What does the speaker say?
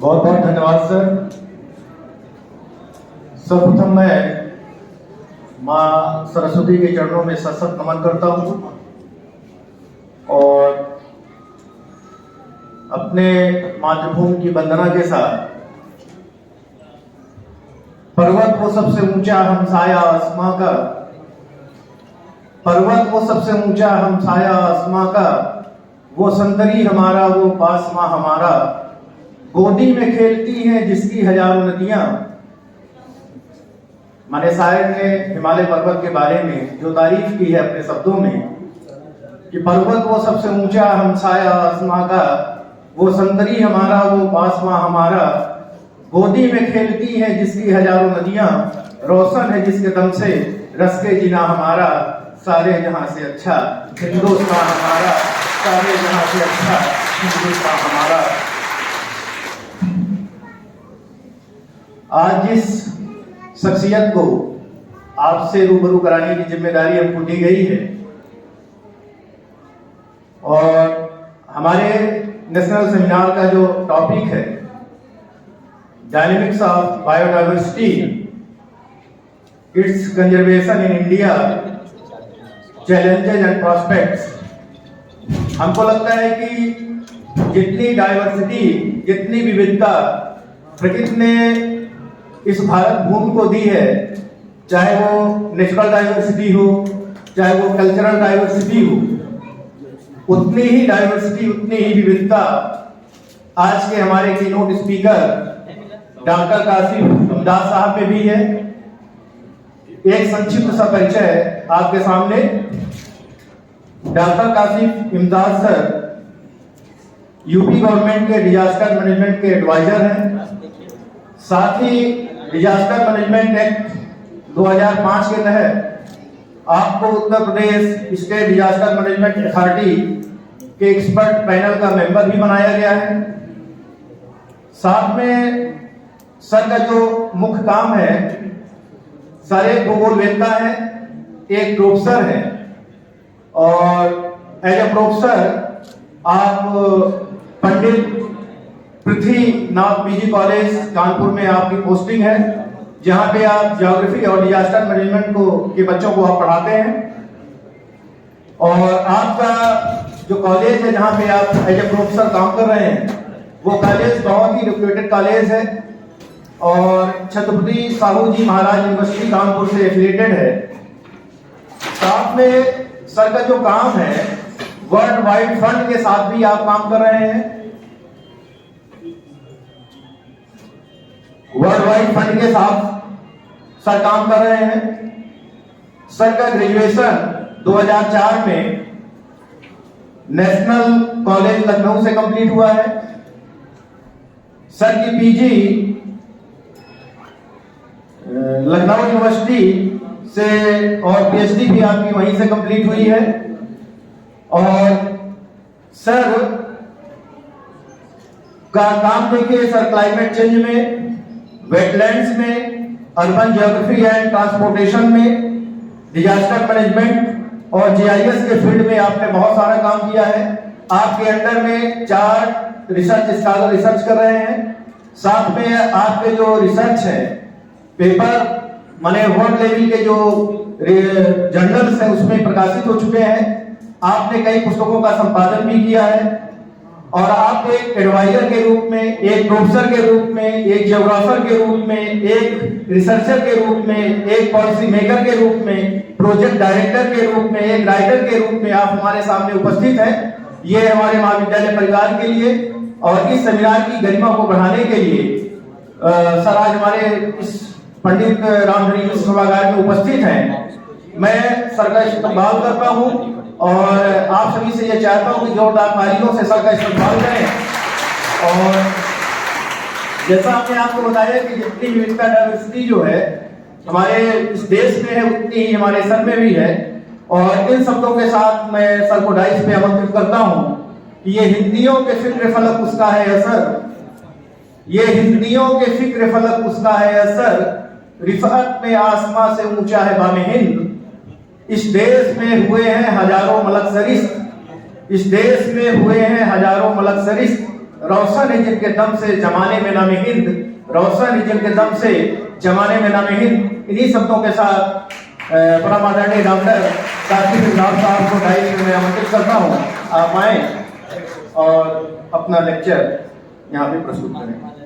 बहुत बहुत धन्यवाद सर। सर्वप्रथम मैं माँ सरस्वती के चरणों में सशक्त नमन करता हूँ और अपने मातृभूमि की वंदना के साथ पर्वत वो सबसे ऊंचा हमसाया आसमां का, पर्वत वो सबसे ऊंचा हमसाया आसमां का, वो संतरी हमारा वो पासमां हमारा, गोदी में खेलती हैं जिसकी हजारों नदियां। माने शायर ने हिमालय पर्वत के बारे में जो तारीफ की है अपने शब्दों में कि पर्वत वो सबसे ऊंचा हमसाया आसमां का, वो संतरी हमारा वो पासमां हमारा, गोदी में खेलती हैं जिसकी हजारों नदियां, रोशन है जिसके दम से रस के जीना हमारा, सारे जहां से अच्छा हिंदुस्तान हमारा, सारे जहां से अच्छा हिंदुस्तान हमारा। आज जिस शख्सियत को आपसे रूबरू कराने की जिम्मेदारी हमको दी गई है और हमारे नेशनल सेमिनार का जो टॉपिक है dynamics of biodiversity, it's conservation in India, challenges and prospects. हमको लगता है कि जितनी डाइवर्सिटी, जितनी विविधता प्रकृति ने इस भारत भूमि को दी है, चाहे वो नेचुरल डाइवर्सिटी हो, चाहे वो कल्चरल डाइवर्सिटी हो, उतनी ही डाइवर्सिटी, उतनी ही विविधता आज के हमारे कीनोट स्पीकर डॉक्टर कासिफ इमदाद साहब में भी है। एक संक्षिप्त सा परिचय आपके सामने। डॉक्टर कासिफ इमदाद सर यूपी गवर्नमेंट के डिजास्टर मैनेजमेंट के एडवाइजर हैं, साथ ही डिजास्टर मैनेजमेंट एक्ट 2005 के तहत आपको Uttar Pradesh state disaster management authority के एक्सपर्ट पैनल का मेंबर भी बनाया गया है। साथ में सर का जो मुख्य काम है, सर एक भूगोलवेत्ता है, एक प्रोफेसर है और एज ए प्रोफेसर आप पंडित पृथ्वीनाथ पीजी कॉलेज कानपुर में आपकी पोस्टिंग है, जहां पे आप ज्योग्राफी और डिजास्टर मैनेजमेंट को के बच्चों को आप पढ़ाते हैं। और आपका जो कॉलेज है जहां पे आप एज ए प्रोफेसर काम कर रहे हैं, वो कॉलेज बहुत ही रेप्यूटेड कॉलेज है और छत्रपति साहू जी महाराज यूनिवर्सिटी कानपुर से एफिलिएटेड है। साथ में सर का जो काम है, वर्ल्ड वाइड फंड के साथ भी आप काम कर रहे हैं। वर्ल्ड वाइड फंड के साथ सर काम कर रहे हैं। सर का ग्रेजुएशन 2004 में नेशनल कॉलेज लखनऊ से कंप्लीट हुआ है। सर की पीजी लखनऊ यूनिवर्सिटी से और पीएचडी भी आपकी वहीं से कंप्लीट हुई है। और सर का काम देखिए, सर क्लाइमेट चेंज में, वेटलैंड्स में, अर्बन ज्योग्राफी एंड ट्रांसपोर्टेशन में, डिजास्टर मैनेजमेंट और जीआईएस के फील्ड में आपने बहुत सारा काम किया है। आपके अंडर में 4 रिसर्च स्कॉलर रिसर्च कर रहे हैं। साथ में आपके जो रिसर्च है, पेपर माने वर्ल्ड लेवल के जो जर्नल्स हैं उसमें प्रकाशित हो चुके हैं। आपने कई पुस्तकों का संपादन भी किया है और आप एक एडवाइजर के रूप में, एक प्रोफेसर के रूप में, एक जियोग्राफर के रूप में, एक रिसर्चर के रूप में, एक पॉलिसी मेकर के रूप में, प्रोजेक्ट डायरेक्टर के रूप में, एक राइटर के रूप में आप हमारे सामने उपस्थित हैं। ये हमारे महाविद्यालय परिवार के लिए और इस सेमिनार की गरिमा को बढ़ाने के लिए सर आज हमारे इस पंडित रामधरी मिश्र सभागार में उपस्थित हैं। मैं सर का इस्तकबाल करता हूँ और आप सभी से ये चाहता हूँ कि जोरदार तालियों से सर का इस्तकबाल करें। और जैसा आपने आपको बताया कि जितनी विविधता डाइवर्सिटी जो है हमारे इस देश में है, उतनी ही हमारे सर में भी है। और इन शब्दों के साथ मैं सर को डाइस पे आमंत्रित करता हूँ कि ये हिंदियों के फिक्र फलक उसका है असर, ये हिंदियों के फिक्र फलक उसका है असर, रिफत में आसमां से ऊंचा है बामे हिंद, इस देश में हुए हैं हजारों मलक सरिस्त, इस देश में हुए हैं हजारों मलक सरिस्त, रोशन है जिनके दम से जमाने में नाम हिंद, रोशन है जिनके दम से जमाने में नाम हिंद। इन्हीं शब्दों के साथ परम आदरणीय डॉक्टर काशिफ इमरान साहब को डायरी में मैं आमंत्रित करता हूँ, आप आए और अपना लेक्चर यहाँ पे प्रस्तुत करें।